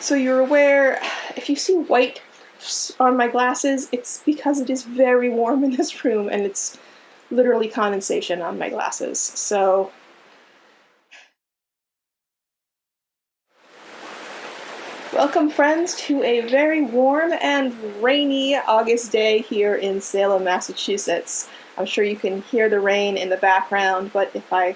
So you're aware, if you see white on my glasses, it's because it is very warm in this room and it's literally condensation on my glasses. So welcome, friends, to a very warm and rainy August day here in Salem, Massachusetts. I'm sure you can hear the rain in the background, but if I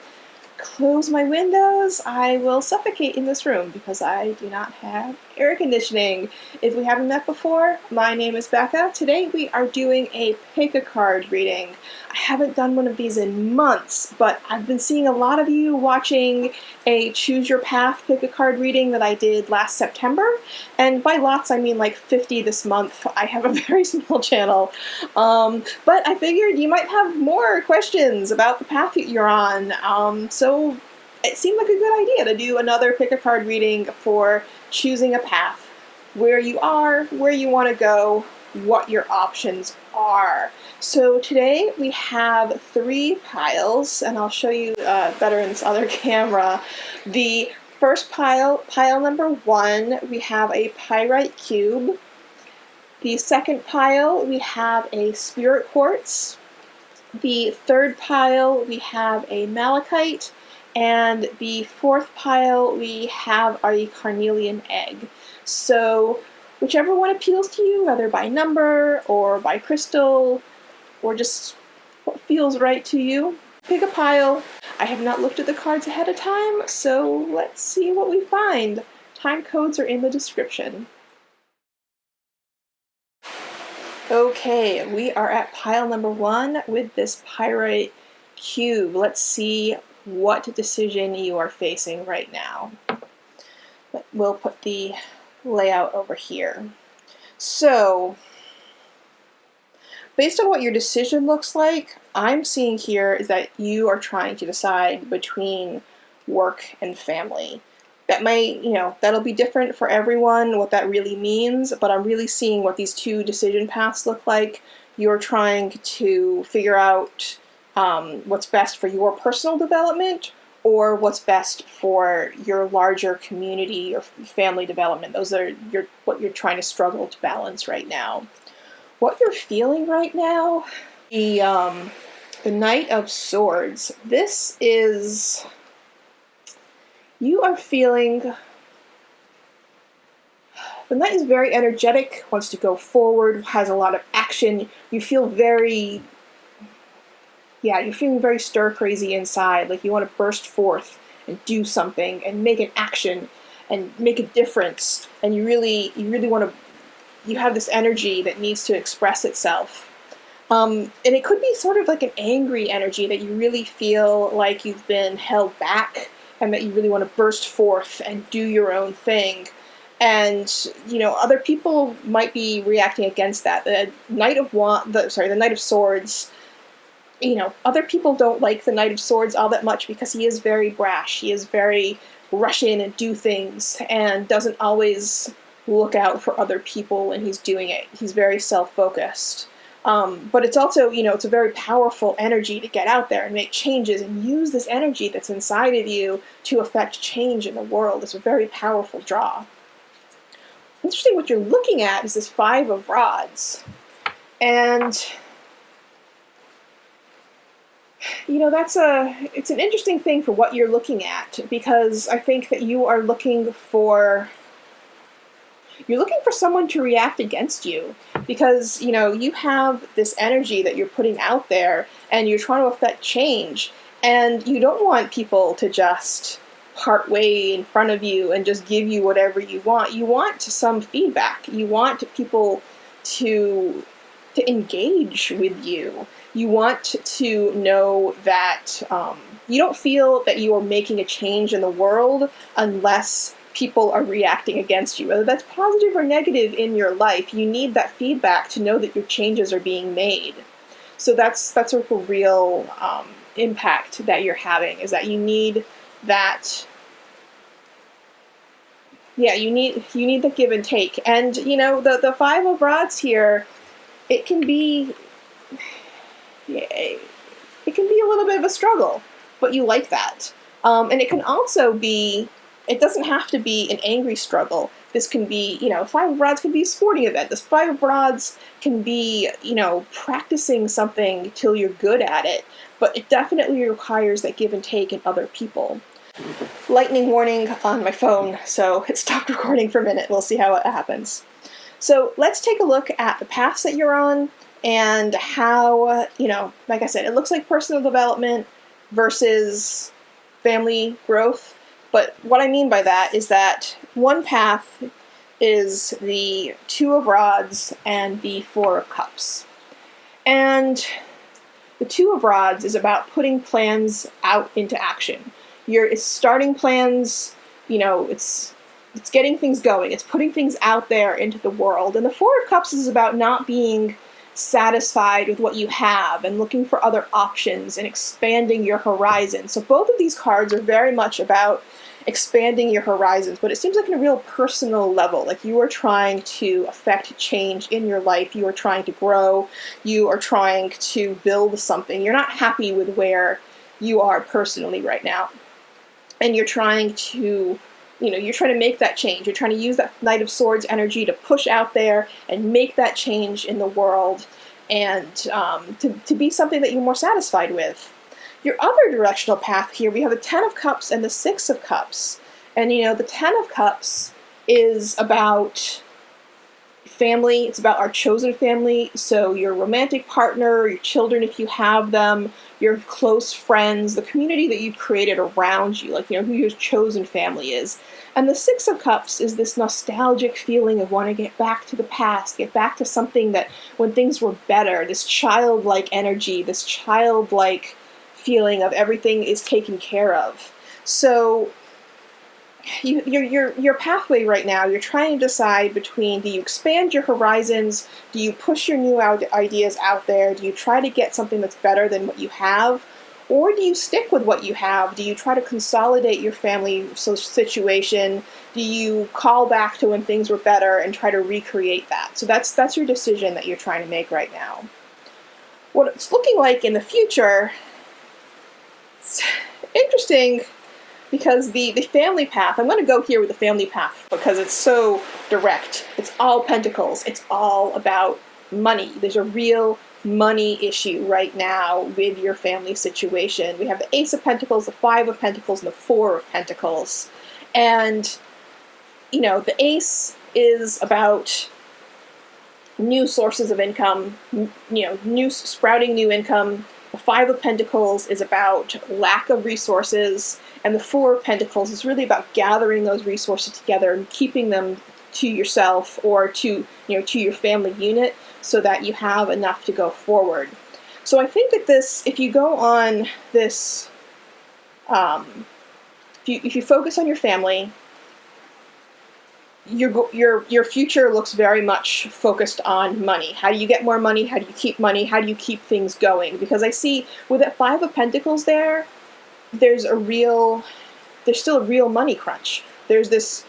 close my windows, I will suffocate in this room because I do not have air conditioning. If we haven't met before, my name is Becca. Today we are doing a pick-a-card reading. I haven't done one of these in months, but I've been seeing a lot of you watching a Choose Your Path pick-a-card reading that I did last September, and by lots I mean like 50 this month. I have a very small channel, but I figured you might have more questions about the path that you're on, so it seemed like a good idea to do another pick-a-card reading for choosing a path, where you are, where you want to go, what your options are. So today we have 3 piles, and I'll show you better in this other camera. The first pile number 1, we have a Pyrite cube. The second pile, we have a spirit quartz. The third pile, we have a Malachite. And the fourth pile, we have a Carnelian egg. So whichever one appeals to you, whether by number or by crystal, or just what feels right to you, pick a pile. I have not looked at the cards ahead of time, so let's see what we find. Time codes are in the description. Okay, we are at pile number 1 with this Pyrite cube. Let's see what decision you are facing right now. We'll put the layout over here. So, based on what your decision looks like, I'm seeing here is that you are trying to decide between work and family. That might, that'll be different for everyone, what that really means, but I'm really seeing what these 2 decision paths look like. You're trying to figure out what's best for your personal development or what's best for your larger community or family development. Those are what you're trying to struggle to balance right now. What you're feeling right now, the Knight of Swords. This is, you are feeling, the Knight is very energetic, wants to go forward, has a lot of action. You feel very, you're feeling very stir-crazy inside, like you want to burst forth and do something and make an action and make a difference, and you really want to, you have this energy that needs to express itself. And it could be sort of like an angry energy that you really feel like you've been held back and that you really want to burst forth and do your own thing. And, other people might be reacting against that. The Knight of Swords, other people don't like the Knight of Swords all that much because he is very brash. He is very rush in and do things and doesn't always look out for other people when he's doing it. He's very self-focused. But it's also, it's a very powerful energy to get out there and make changes and use this energy that's inside of you to affect change in the world. It's a very powerful draw. Interesting, what you're looking at is this 5 of Rods. And it's an interesting thing for what you're looking at, because I think that you are looking for someone to react against you, because, you have this energy that you're putting out there and you're trying to affect change, and you don't want people to just part way in front of you and just give you whatever you want. You want some feedback. You want people to engage with you. You want to know that you don't feel that you are making a change in the world unless people are reacting against you, whether that's positive or negative in your life. You need that feedback to know that your changes are being made. So that's sort of a real impact that you're having, is that you need that. Yeah, you need the give and take. And the 5 of Rods here, it can be a little bit of a struggle, but you like that. And it can also be, it doesn't have to be an angry struggle. This can be, Five of Rods can be a sporting event. This Five of Rods can be, practicing something till you're good at it. But it definitely requires that give and take in other people. Lightning warning on my phone, so it stopped recording for a minute. We'll see how it happens. So let's take a look at the paths that you're on and how, like I said, it looks like personal development versus family growth. But what I mean by that is that one path is the Two of Rods and the Four of Cups. And the Two of Rods is about putting plans out into action. It's starting plans, it's getting things going. It's putting things out there into the world. And the Four of Cups is about not being satisfied with what you have and looking for other options and expanding your horizons. So both of these cards are very much about expanding your horizons, but it seems like on a real personal level, like you are trying to affect change in your life, you are trying to grow, you are trying to build something. You're not happy with where you are personally right now. And you're trying to make that change. You're trying to use that Knight of Swords energy to push out there and make that change in the world and to be something that you're more satisfied with. Your other directional path here, we have the Ten of Cups and the Six of Cups. And, the Ten of Cups is about family. It's about our chosen family. So your romantic partner, your children if you have them, your close friends, the community that you've created around you, who your chosen family is. And the Six of Cups is this nostalgic feeling of wanting to get back to the past, get back to something that when things were better, this childlike energy, this childlike feeling of everything is taken care of. So your pathway right now, you're trying to decide between, do you expand your horizons, do you push your new ideas out there, do you try to get something that's better than what you have, or do you stick with what you have? Do you try to consolidate your family situation? Do you call back to when things were better and try to recreate that? So that's your decision that you're trying to make right now. What it's looking like in the future, it's interesting because the family path, I'm going to go here with the family path because it's so direct. It's all pentacles. It's all about money. There's a real money issue right now with your family situation. We have the Ace of Pentacles, the Five of Pentacles, and the Four of Pentacles. And, the Ace is about new sources of income, sprouting new income. The Five of Pentacles is about lack of resources, and the Four of Pentacles is really about gathering those resources together and keeping them to yourself or to your family unit so that you have enough to go forward. So I think that if you go on this, if you focus on your family, your future looks very much focused on money. How do you get more money? How do you keep money? How do you keep things going? Because I see with that Five of Pentacles there's still a real money crunch. There's the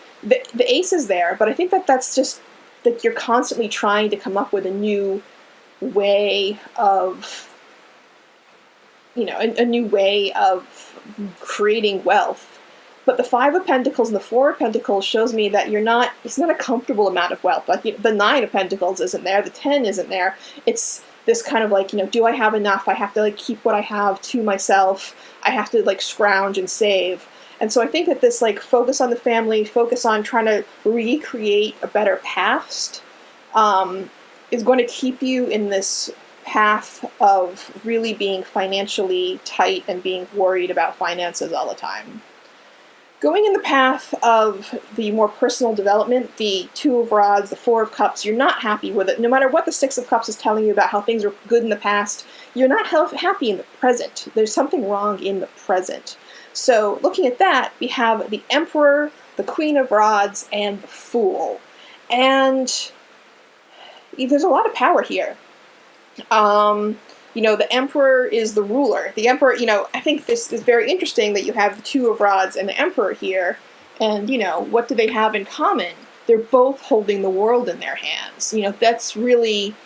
Ace is there, but I think that's just that you're constantly trying to come up with a new way of, a new way of creating wealth. But the Five of Pentacles and the Four of Pentacles shows me that it's not a comfortable amount of wealth. Like the Nine of Pentacles isn't there, the 10 isn't there. It's this kind of do I have enough? I have to keep what I have to myself. I have to scrounge and save. And so I think that this focus on the family, focus on trying to recreate a better past, is going to keep you in this path of really being financially tight and being worried about finances all the time. Going in the path of the more personal development, the Two of Rods, the Four of Cups, you're not happy with it. No matter what the Six of Cups is telling you about how things were good in the past, you're not happy in the present. There's something wrong in the present. So looking at that, we have the Emperor, the Queen of Rods, and the Fool. And there's a lot of power here. The Emperor is the ruler. The Emperor, I think this is very interesting that you have the Two of Rods and the Emperor here. And, what do they have in common? They're both holding the world in their hands. That's really,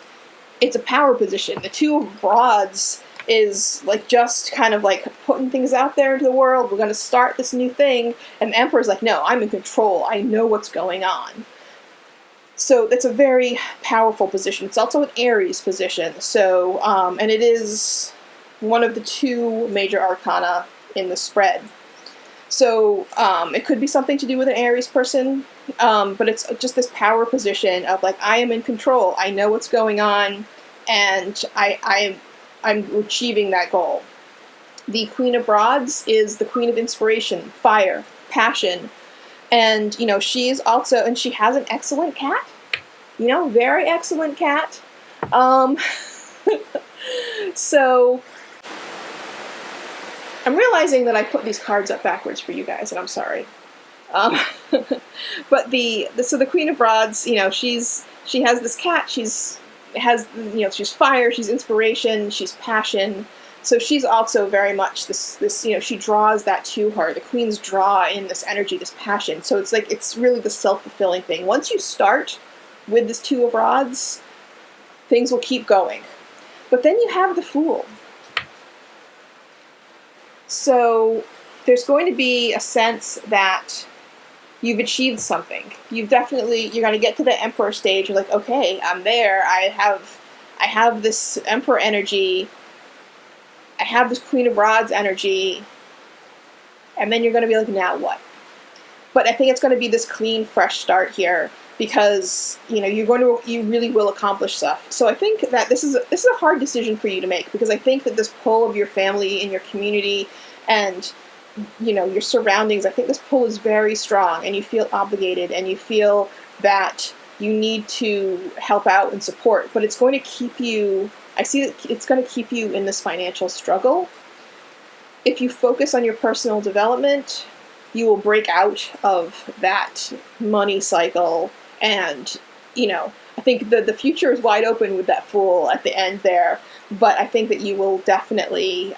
it's a power position. The Two of Rods is like just kind of like putting things out there into the world. We're going to start this new thing. And the Emperor's like, no, I'm in control. I know what's going on. So that's a very powerful position. It's also an Aries position. So, and it is one of the two major arcana in the spread. So it could be something to do with an Aries person, but it's just this power position of like, I am in control. I know what's going on, and I'm achieving that goal. The Queen of Rods is the Queen of Inspiration, fire, passion. And, you know, she's also, and she has an excellent cat, you know, very excellent cat. So I'm realizing that I put these cards up backwards for you guys, and I'm sorry. But so the Queen of Rods, you know, she has this cat. She's fire. She's inspiration. She's passion. So she's also very much this, you know, she draws that to her. The queens draw in this energy, this passion. So it's like, it's really the self-fulfilling thing. Once you start with this Two of Rods, things will keep going. But then you have the Fool. So there's going to be a sense that you've achieved something. You're going to get to the Emperor stage. You're like, okay, I'm there. I have this Emperor energy. I have this Queen of Rods energy. And then you're going to be like, now what? But I think it's going to be this clean, fresh start here, because, you know, you really will accomplish stuff. So I think that this is a hard decision for you to make, because I think that this pull of your family and your community and, you know, your surroundings, I think this pull is very strong, and you feel obligated, and you feel that you need to help out and support, but it's going to keep you, I see that it's going to keep you in this financial struggle. If you focus on your personal development, you will break out of that money cycle. And, you know, I think the future is wide open with that Fool at the end there. But I think that you will definitely,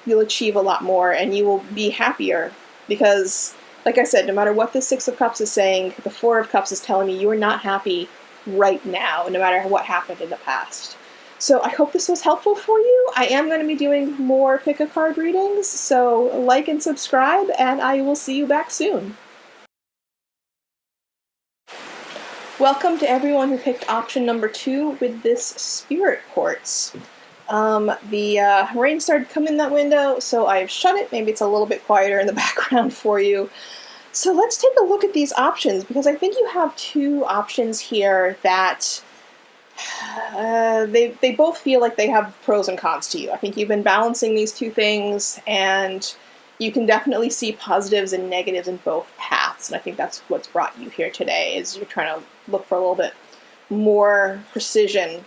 you'll achieve a lot more, and you will be happier. Because, like I said, no matter what the Six of Cups is saying, the Four of Cups is telling me you are not happy right now, no matter what happened in the past. So I hope this was helpful for you. I am going to be doing more pick-a-card readings, so like and subscribe, and I will see you back soon. Welcome to everyone who picked option number 2 with this Spirit Quartz. The rain started coming in that window, so I've shut it. Maybe it's a little bit quieter in the background for you. So let's take a look at these options, because I think you have 2 options here that they both feel like they have pros and cons to you. I think you've been balancing these 2 things, and you can definitely see positives and negatives in both paths. And I think that's what's brought you here today, is you're trying to look for a little bit more precision.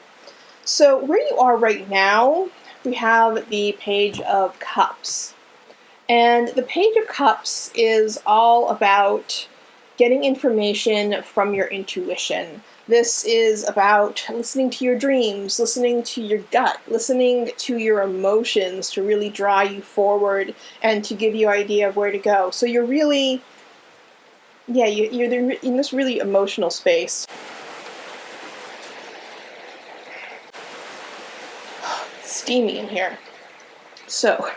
So where you are right now, we have the Page of Cups. And the Page of Cups is all about getting information from your intuition. This is about listening to your dreams, listening to your gut, listening to your emotions to really draw you forward and to give you an idea of where to go. So you're really, you're in this really emotional space. Steamy in here. So,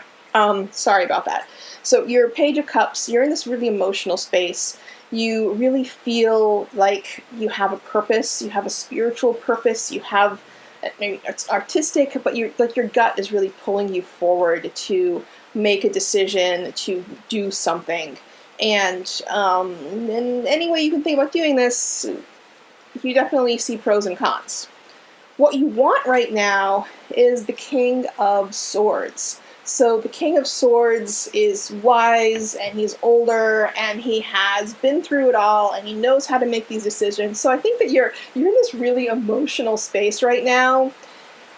sorry about that. So your Page of Cups, you're in this really emotional space. You really feel like you have a purpose, you have a spiritual purpose, you have, maybe it's artistic, but your gut is really pulling you forward to make a decision, to do something. And any way you can think about doing this, you definitely see pros and cons. What you want right now is the King of Swords. So the King of Swords is wise, and he's older, and he has been through it all, and he knows how to make these decisions. So I think that you're in this really emotional space right now,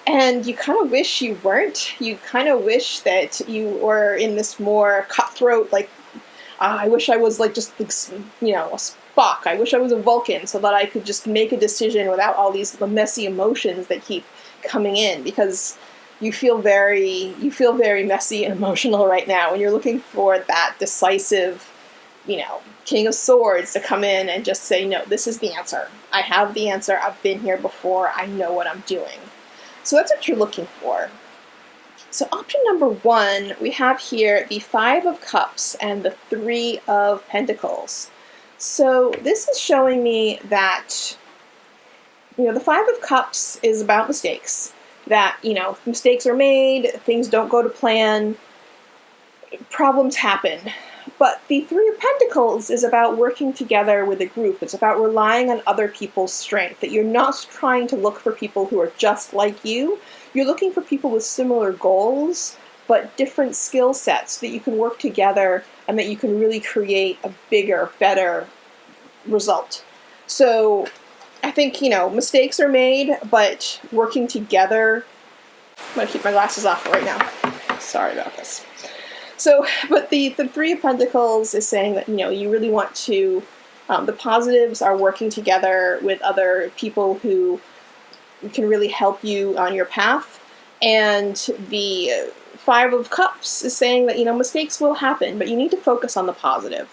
and you kind of wish you weren't. You kind of wish that you were in this more cutthroat, like, I wish I was like just, you know, a Spock. I wish I was a Vulcan, so that I could just make a decision without all these messy emotions that keep coming in, because you feel very messy and emotional right now, and you're looking for that decisive, you know, King of Swords to come in and just say, no, this is the answer. I have the answer. I've been here before. I know what I'm doing. So that's what you're looking for. So option number 1, we have here the 5 of Cups and the 3 of Pentacles. So this is showing me that, the 5 of Cups is about mistakes. That, mistakes are made, things don't go to plan, problems happen. But the 3 of Pentacles is about working together with a group. It's about relying on other people's strength, that you're not trying to look for people who are just like you. You're looking for people with similar goals, but different skill sets, that you can work together and that you can really create a bigger, better result. So I think, mistakes are made, but working together. I'm going to keep my glasses off right now. Sorry about this. So, but the 3 of Pentacles is saying that, you really want to, the positives are working together with other people who can really help you on your path. And the 5 of Cups is saying that, mistakes will happen, but you need to focus on the positive.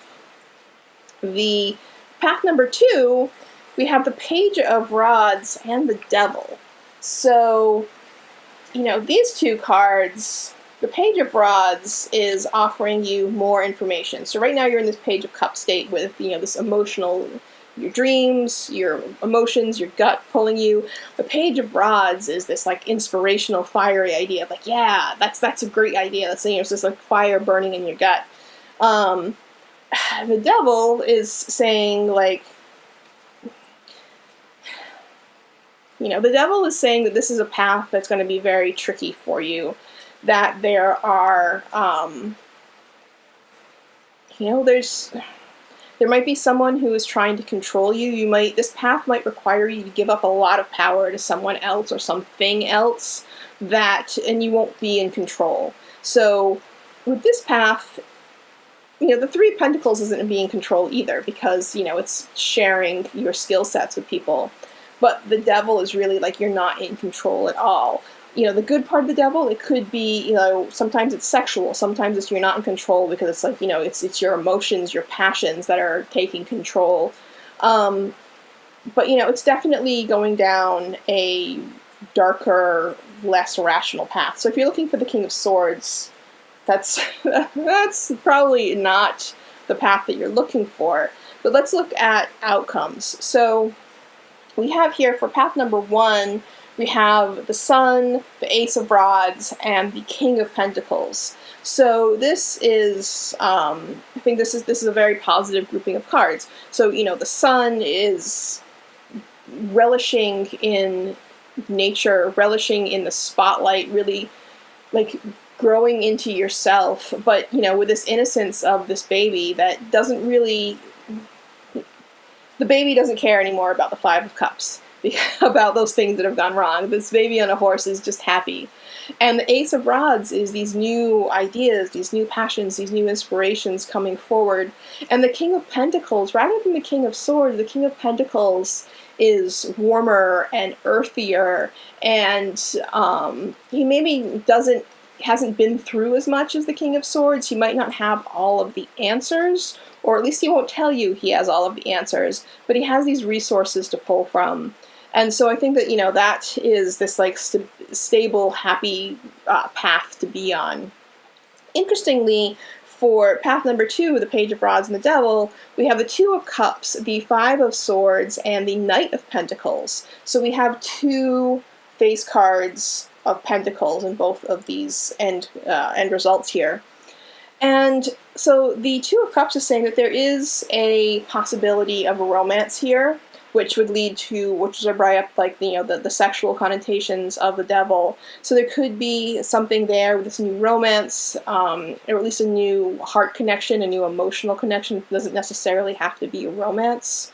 The path number 2, we have the Page of Rods and the Devil. So, these two cards, the Page of Rods is offering you more information. So right now you're in this Page of Cups state with, this emotional, your dreams, your emotions, your gut pulling you. The Page of Rods is this like inspirational, fiery idea of like, yeah, that's a great idea. That's, it's just like fire burning in your gut. The Devil is saying like, the Devil is saying that this is a path that's going to be very tricky for you. That there are, there might be someone who is trying to control you. This path might require you to give up a lot of power to someone else or something else, and you won't be in control. So with this path, the 3 of Pentacles isn't being in control either, because, it's sharing your skill sets with people. But the Devil is really like you're not in control at all. The good part of the Devil, it could be, sometimes it's sexual, sometimes it's you're not in control because it's like, it's your emotions, your passions that are taking control. But, it's definitely going down a darker, less rational path. So if you're looking for the King of Swords, that's probably not the path that you're looking for. But let's look at outcomes. So we have here for path number 1, we have the Sun, the Ace of Rods, and the King of Pentacles. So this is, I think this is a very positive grouping of cards. So, the Sun is relishing in nature, relishing in the spotlight, really like growing into yourself, but, with this innocence of this baby that doesn't really, the baby doesn't care anymore about the 5 of Cups. About those things that have gone wrong. This baby on a horse is just happy. And the Ace of Rods is these new ideas, these new passions, these new inspirations coming forward. And the King of Pentacles, rather than the King of Swords, the King of Pentacles is warmer and earthier, and he maybe hasn't been through as much as the King of Swords. He might not have all of the answers, or at least he won't tell you he has all of the answers, but he has these resources to pull from. And so I think that, that is this like stable, happy path to be on. Interestingly, for path number 2, the Page of Rods and the Devil, we have the 2 of Cups, the 5 of Swords, and the Knight of Pentacles. So we have 2 face cards of Pentacles in both of these end results here. And so the 2 of Cups is saying that there is a possibility of a romance here, which would lead to, which would bring up like the sexual connotations of the Devil. So there could be something there with this new romance, or at least a new heart connection, a new emotional connection. It doesn't necessarily have to be a romance.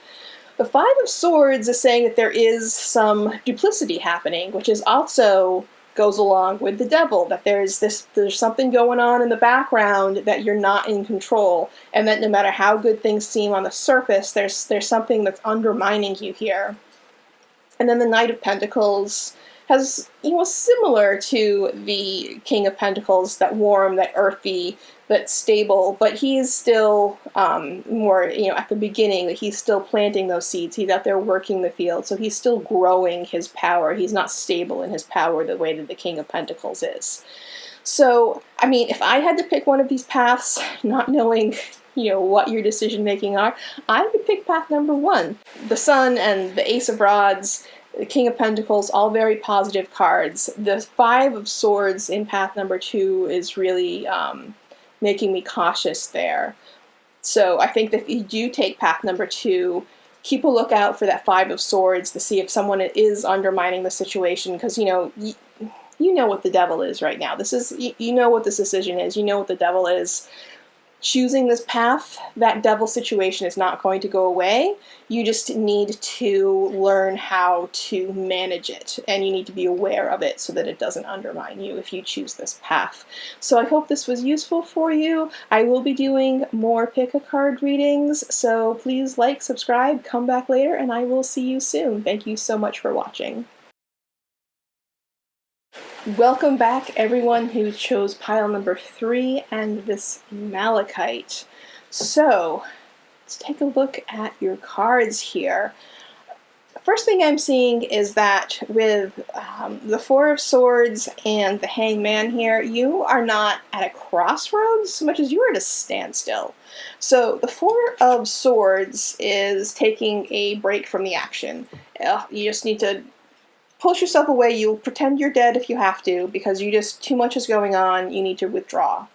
The 5 of Swords is saying that there is some duplicity happening, which is also goes along with the Devil, that there's something going on in the background that you're not in control, and that no matter how good things seem on the surface, there's something that's undermining you here. And then the Knight of Pentacles has, similar to the King of Pentacles, that warm, that earthy, that stable, but he's still more, at the beginning, that he's still planting those seeds. He's out there working the field, so he's still growing his power. He's not stable in his power the way that the King of Pentacles is. So, I mean, if I had to pick one of these paths, not knowing, what your decision making are, I would pick path number 1. The Sun and the Ace of Rods, the King of Pentacles, all very positive cards. The 5 of Swords in path number 2 is really making me cautious there. So I think that if you do take path number 2, keep a lookout for that 5 of Swords to see if someone is undermining the situation, because, you know what the devil is right now. This is, you know what this decision is. You know what the devil is. Choosing this path, that devil situation is not going to go away. You just need to learn how to manage it, and you need to be aware of it so that it doesn't undermine you if you choose this path. So I hope this was useful for you. I will be doing more pick-a-card readings, so please like, subscribe, come back later, and I will see you soon. Thank you so much for watching. Welcome back, everyone who chose pile number 3 and this Malachite. So, let's take a look at your cards here. First thing I'm seeing is that with the 4 of Swords and the Hangman here, you are not at a crossroads so much as you are at a standstill. So the 4 of Swords is taking a break from the action. You just need to push yourself away. You'll pretend you're dead if you have to, because too much is going on. You need to withdraw.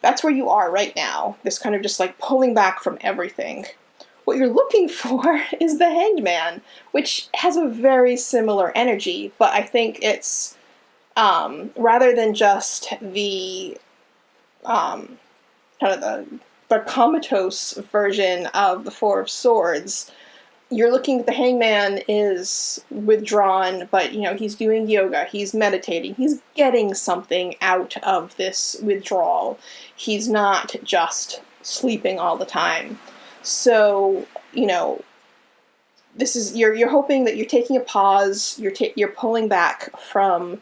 That's where you are right now. This kind of just like pulling back from everything. What you're looking for is the Hanged Man, which has a very similar energy, but I think it's rather than just the kind of the comatose version of the 4 of Swords. You're looking at the Hangman is withdrawn, but he's doing yoga, he's meditating, he's getting something out of this withdrawal. He's not just sleeping all the time. So, this is you're hoping that you're taking a pause, you're pulling back from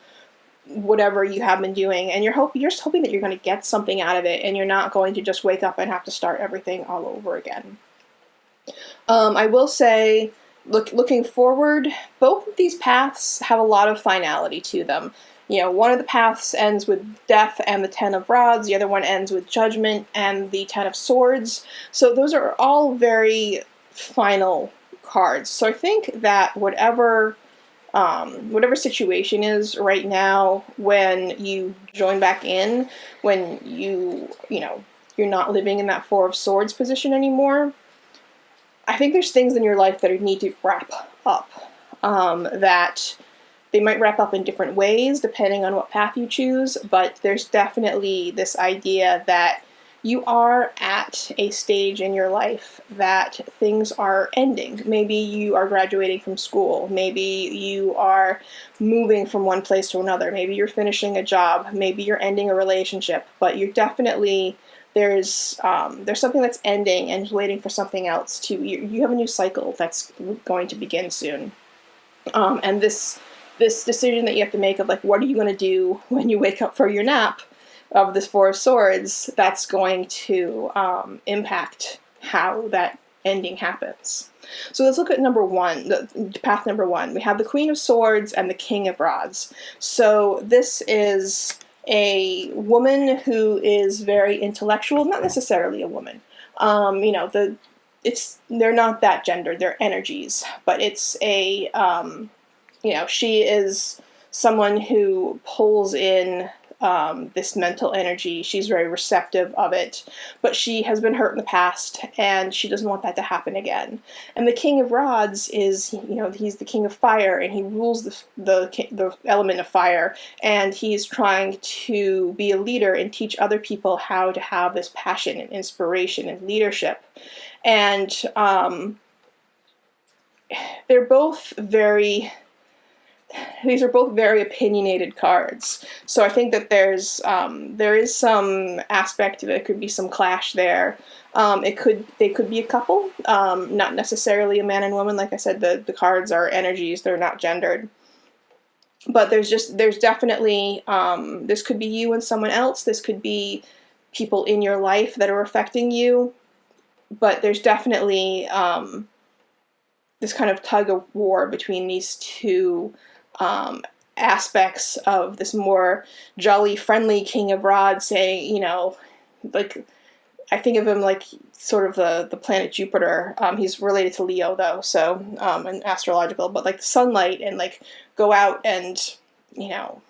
whatever you have been doing, and you're just hoping that you're going to get something out of it, and you're not going to just wake up and have to start everything all over again. I will say, looking forward, both of these paths have a lot of finality to them. One of the paths ends with death and the 10 of Rods, the other one ends with judgment and the 10 of Swords. So those are all very final cards. So I think that whatever situation is right now, when you join back in, when you're not living in that 4 of Swords position anymore, I think there's things in your life that need to wrap up, that they might wrap up in different ways depending on what path you choose, but there's definitely this idea that you are at a stage in your life that things are ending. Maybe you are graduating from school, maybe you are moving from one place to another, maybe you're finishing a job, maybe you're ending a relationship, but you're definitely there's something that's ending and waiting for something else to. You have a new cycle that's going to begin soon, and this decision that you have to make of like, what are you going to do when you wake up for your nap of this 4 of Swords, that's going to impact how that ending happens. So let's look at number 1, path number 1. We have the Queen of Swords and the King of Rods. So this is a woman who is very intellectual, not necessarily a woman. They're not that gendered, they're energies, but it's a, she is someone who pulls in this mental energy. She's very receptive of it, but she has been hurt in the past, and she doesn't want that to happen again. And the King of Rods is, he's the king of fire, and he rules the element of fire, and he's trying to be a leader and teach other people how to have this passion and inspiration and leadership. And these are both very opinionated cards. So I think that there is some aspect of it. Could be some clash there. They could be a couple, not necessarily a man and woman. Like I said, the cards are energies, they're not gendered. But there's definitely, this could be you and someone else. This could be people in your life that are affecting you. But there's definitely this kind of tug of war between these two aspects of this more jolly, friendly King of Rods saying, you know, like, I think of him like sort of the planet Jupiter. He's related to Leo though, so and astrological, but like the sunlight and like go out and, you know,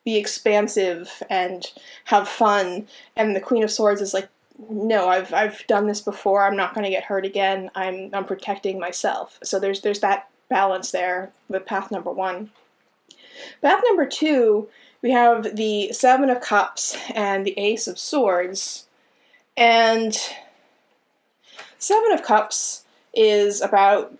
be expansive and have fun. And the Queen of Swords is like, no, I've done this before. I'm not going to get hurt again. I'm protecting myself. So there's that balance there with path number 1. Path number 2, we have the Seven of Cups and the Ace of Swords. And Seven of Cups is about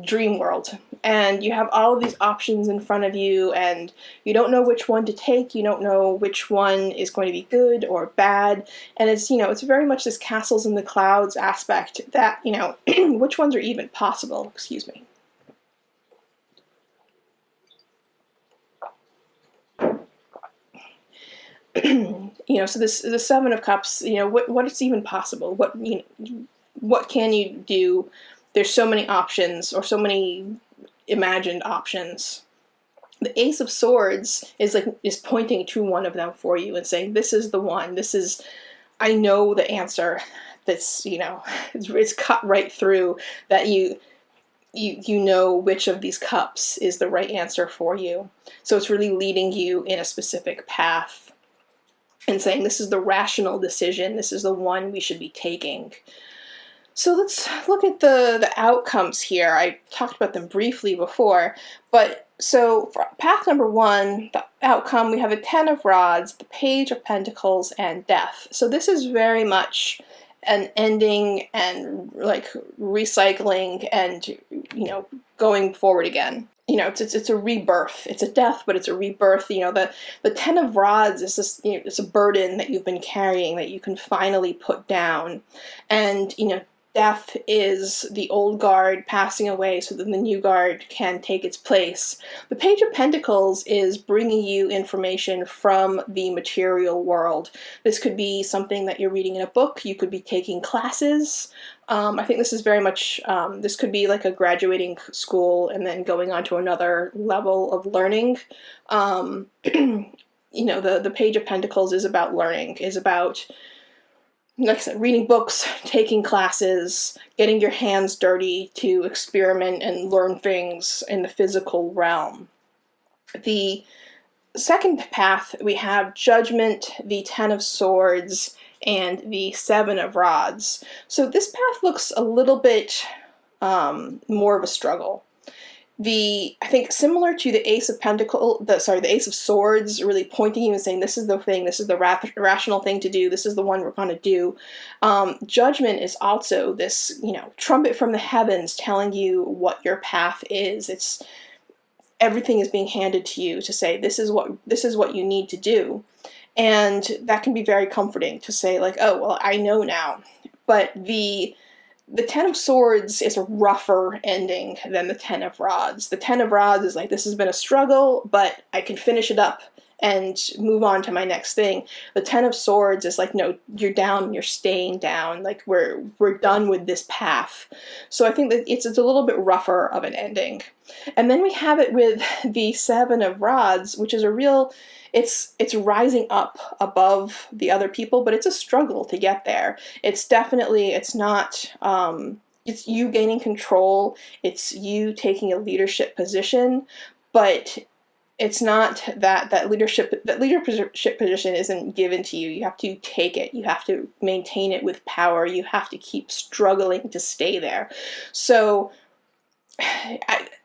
dream world, and you have all of these options in front of you, and you don't know which one to take. You don't know which one is going to be good or bad, and it's, you know, it's very much this castles in the clouds aspect that, you know, which ones are even possible. Excuse me. You know, so the Seven of Cups, you know, what is even possible? What, you know, what can you do? There's so many options, or so many imagined options. The Ace of Swords is pointing to one of them for you and saying, this is the one. This is, I know the answer. That's, you know, it's cut right through that you know which of these cups is the right answer for you. So it's really leading you in a specific path and saying, this is the rational decision. This is the one we should be taking. So let's look at the outcomes here. I talked about them briefly before, but so for path number 1, the outcome, we have a 10 of Rods, the Page of Pentacles, and Death. So this is very much an ending and like recycling and, you know, going forward again. You know, it's a rebirth. It's a death, but it's a rebirth. You know, the 10 of Rods is this, you know, it's a burden that you've been carrying that you can finally put down. And, you know, death is the old guard passing away so that the new guard can take its place. The Page of Pentacles is bringing you information from the material world. This could be something that you're reading in a book. You could be taking classes. I think this is very much, this could be like a graduating school and then going on to another level of learning. You know, the Page of Pentacles is about learning, is about, like I said, reading books, taking classes, getting your hands dirty to experiment and learn things in the physical realm. The second path, we have Judgment, the 10 of Swords, and the 7 of Rods. So this path looks a little bit more of a struggle. I think similar to the Ace of the Ace of Swords, really pointing you and saying, this is the thing, this is the rational thing to do, this is the one we're going to do. Judgment is also this, you know, trumpet from the heavens telling you what your path is. It's, everything is being handed to you to say, this is what you need to do. And that can be very comforting to say, like, oh, well, I know now. But the 10 of Swords is a rougher ending than the 10 of Rods. The 10 of Rods is like, this has been a struggle, but I can finish it up and move on to my next thing. The 10 of Swords is like, no, you're down and you're staying down. Like, we're done with this path. So I think that it's a little bit rougher of an ending. And then we have it with the 7 of Rods, which is a real, it's rising up above the other people, but it's a struggle to get there. It's definitely, it's not, it's you gaining control, it's you taking a leadership position, but it's not that leadership position isn't given to you. You have to take it. You have to maintain it with power. You have to keep struggling to stay there. So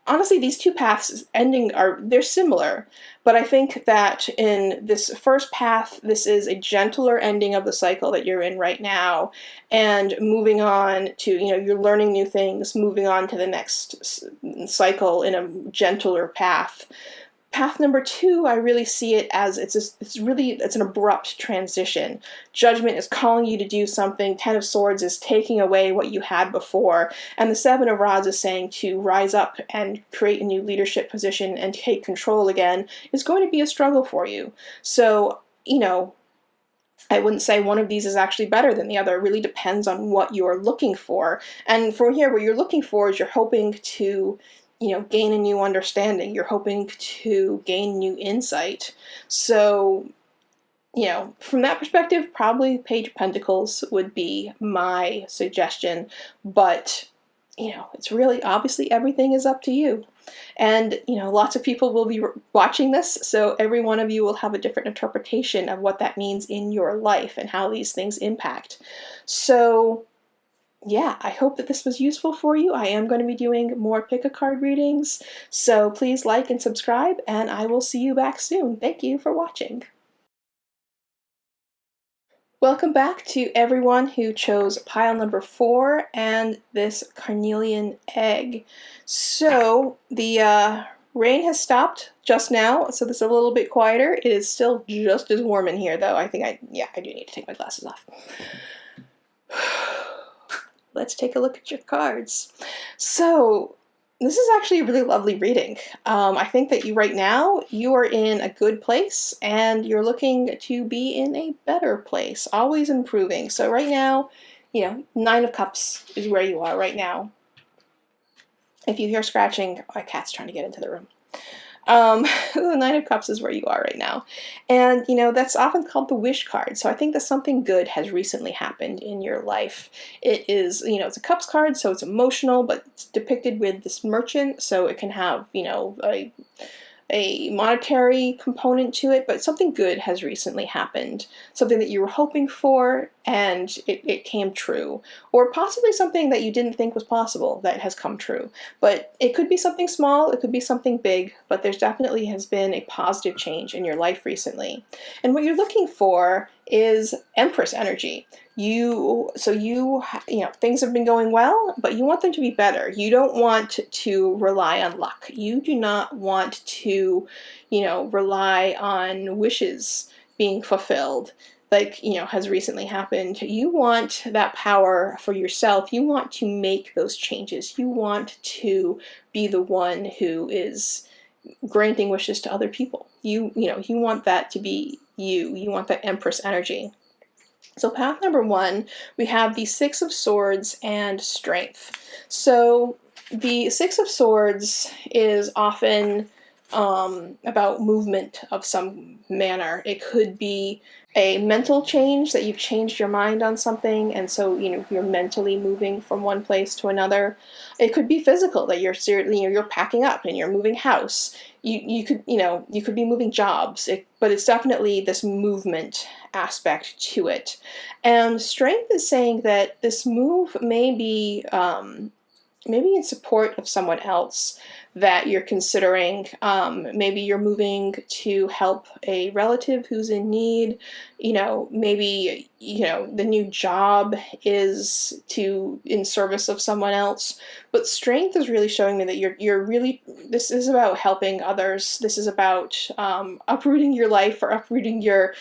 honestly, these two paths ending they're similar, but I think that in this first path, this is a gentler ending of the cycle that you're in right now, and moving on to, you know, you're learning new things, moving on to the next cycle in a gentler path. Path number 2, I really see it as it's an abrupt transition. Judgment is calling you to do something. 10 of Swords is taking away what you had before. And the 7 of Rods is saying to rise up and create a new leadership position and take control again is going to be a struggle for you. So, you know, I wouldn't say one of these is actually better than the other. It really depends on what you're looking for. And from here, what you're looking for is you're hoping to gain a new understanding. You're hoping to gain new insight. So, from that perspective, probably Page of Pentacles would be my suggestion. But, it's really, obviously, everything is up to you. And, lots of people will be watching this, so every one of you will have a different interpretation of what that means in your life and how these things impact. So, yeah, I hope that this was useful for you. I am going to be doing more pick-a-card readings, so please like and subscribe, and I will see you back soon. Thank you for watching. Welcome back to everyone who chose pile number 4 and this Carnelian egg. So, the rain has stopped just now, so this is a little bit quieter. It is still just as warm in here, though. I do need to take my glasses off. Let's take a look at your cards. So, this is actually a really lovely reading. I think that right now, you are in a good place, and you're looking to be in a better place, always improving. So right now, 9 of Cups is where you are right now. If you hear scratching, my cat's trying to get into the room. The 9 of Cups is where you are right now. And, that's often called the wish card. So I think that something good has recently happened in your life. It is, it's a Cups card, so it's emotional, but it's depicted with this merchant, so it can have, a monetary component to it, but something good has recently happened. Something that you were hoping for, and it came true. Or possibly something that you didn't think was possible that has come true. But it could be something small, it could be something big, but there's definitely has been a positive change in your life recently. And what you're looking for is Empress energy. Things have been going well, but you want them to be better. You don't want to rely on luck. You do not want to, rely on wishes being fulfilled, like, has recently happened. You want that power for yourself. You want to make those changes. You want to be the one who is granting wishes to other people. You want that to be you. You want that Empress energy. So path number 1, we have the 6 of Swords and Strength. So the 6 of Swords is often about movement of some manner. It could be a mental change, that you've changed your mind on something, and so you're mentally moving from one place to another. It could be physical, that you're packing up and you're moving house. You could be moving jobs, but it's definitely this movement aspect to it. And Strength is saying that this move may be maybe in support of someone else that you're considering. Maybe you're moving to help a relative who's in need. Maybe, the new job is in service of someone else. But Strength is really showing me that you're really, this is about helping others. This is about uprooting your life, or uprooting your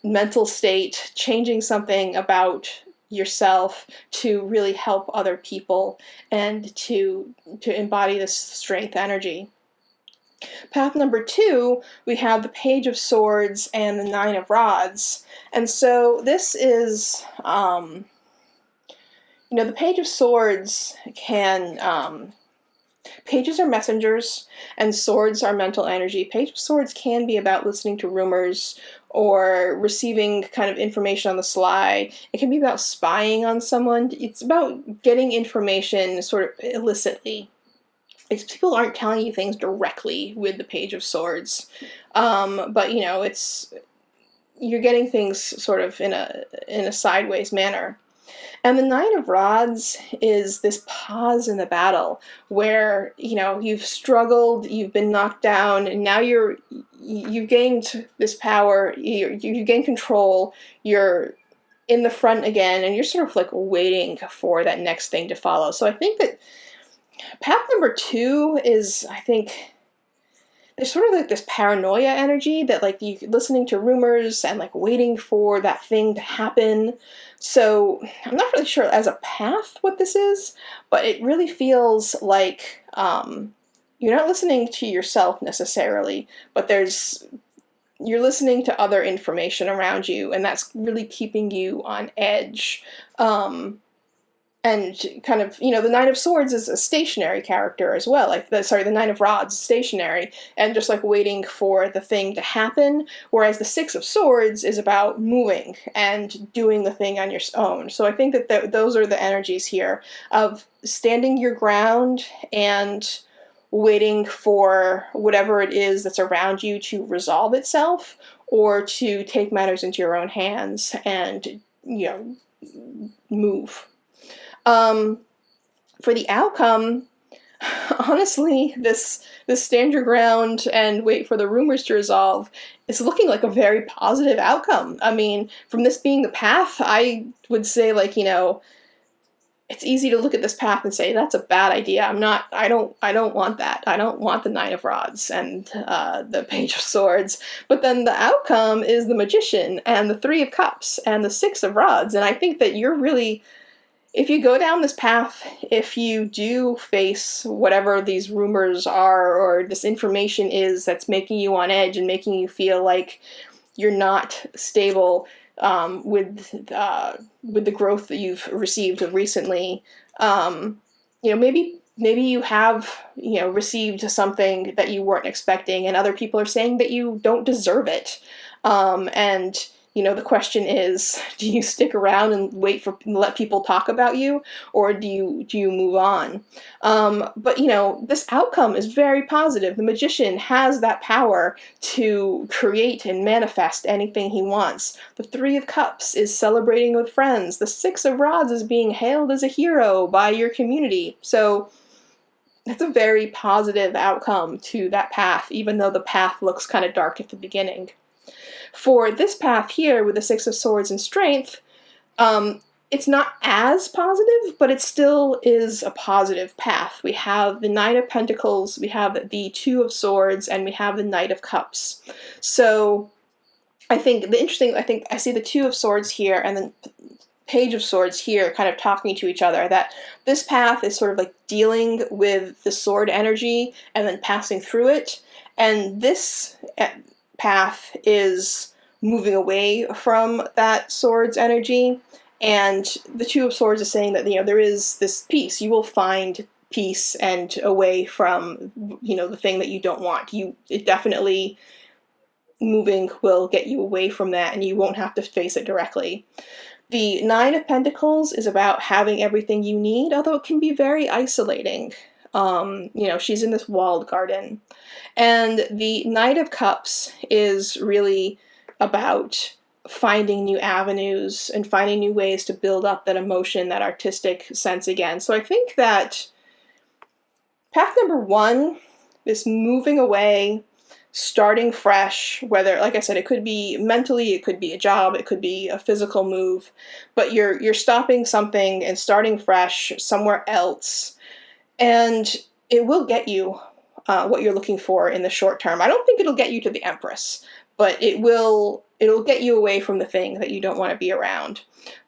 mental state, changing something about yourself to really help other people and to embody this Strength energy. Path number 2, we have the Page of Swords and the 9 of Rods. And so this is, the Page of Swords can, pages are messengers, and swords are mental energy. Page of Swords can be about listening to rumors or receiving kind of information on the sly. It can be about spying on someone. It's about getting information sort of illicitly. People aren't telling you things directly with the Page of Swords, but you're getting things sort of in a sideways manner. And the 9 of Rods is this pause in the battle where, you've struggled, you've been knocked down, and now you've gained this power, you've gained control, you're in the front again, and you're sort of like waiting for that next thing to follow. So I think that path number 2 is, I think, there's sort of like this paranoia energy that like you listening to rumors and like waiting for that thing to happen. So I'm not really sure as a path what this is, but it really feels like you're not listening to yourself necessarily, but you're listening to other information around you, and that's really keeping you on edge. And kind of, the Nine of Swords is a stationary character as well. Like the Nine of Rods is stationary and just like waiting for the thing to happen. Whereas the Six of Swords is about moving and doing the thing on your own. So I think that those are the energies here of standing your ground and waiting for whatever it is that's around you to resolve itself, or to take matters into your own hands and, move. For the outcome, honestly, this stand your ground and wait for the rumors to resolve is looking like a very positive outcome. I mean, from this being the path, I would say, like, it's easy to look at this path and say that's a bad idea. I don't want that. I don't want the Nine of Rods and the Page of Swords. But then the outcome is the Magician and the Three of Cups and the Six of Rods. And I think that you're really, if you go down this path, if you do face whatever these rumors are or this information is that's making you on edge and making you feel like you're not stable, with the growth that you've received recently, maybe you have received something that you weren't expecting, and other people are saying that you don't deserve it, and the question is, do you stick around and let people talk about you, or do you move on? But this outcome is very positive. The Magician has that power to create and manifest anything he wants. The Three of Cups is celebrating with friends. The Six of Rods is being hailed as a hero by your community. So that's a very positive outcome to that path, even though the path looks kind of dark at the beginning. For this path here with the Six of Swords and Strength, it's not as positive, but it still is a positive path. We have the Nine of Pentacles, we have the Two of Swords, and we have the Knight of Cups. So I think I see the Two of Swords here and the Page of Swords here kind of talking to each other, that this path is sort of like dealing with the sword energy and then passing through it, and this path is moving away from that swords energy. And the Two of Swords is saying that there is this peace. You will find peace and away from the thing that you don't want. It definitely, moving will get you away from that, and you won't have to face it directly. The Nine of Pentacles is about having everything you need, although it can be very isolating. She's in this walled garden. And the Knight of Cups is really about finding new avenues and finding new ways to build up that emotion, that artistic sense again. So I think that path number one is moving away, starting fresh, whether, like I said, it could be mentally, it could be a job, it could be a physical move, but you're stopping something and starting fresh somewhere else, and it will get you what you're looking for in the short term. I don't think it'll get you to the Empress, but it'll get you away from the thing that you don't want to be around.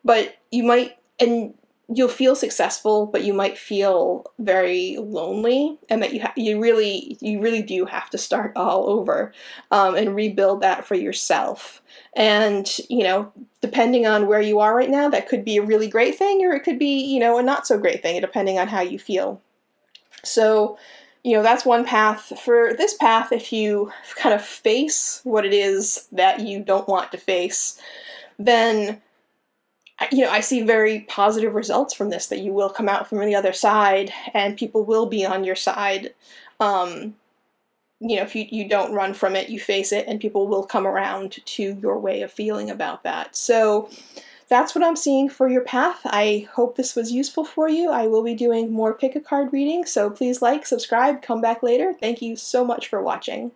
But you'll feel successful, but you might feel very lonely, and that you really do have to start all over and rebuild that for yourself. And depending on where you are right now, that could be a really great thing, or it could be a not so great thing, depending on how you feel. So that's one path. For this path, if you kind of face what it is that you don't want to face, then I see very positive results from this, that you will come out from the other side and people will be on your side. If you don't run from it, you face it, and people will come around to your way of feeling about that. So that's what I'm seeing for your path. I hope this was useful for you. I will be doing more pick a card readings, so please like, subscribe, come back later. Thank you so much for watching.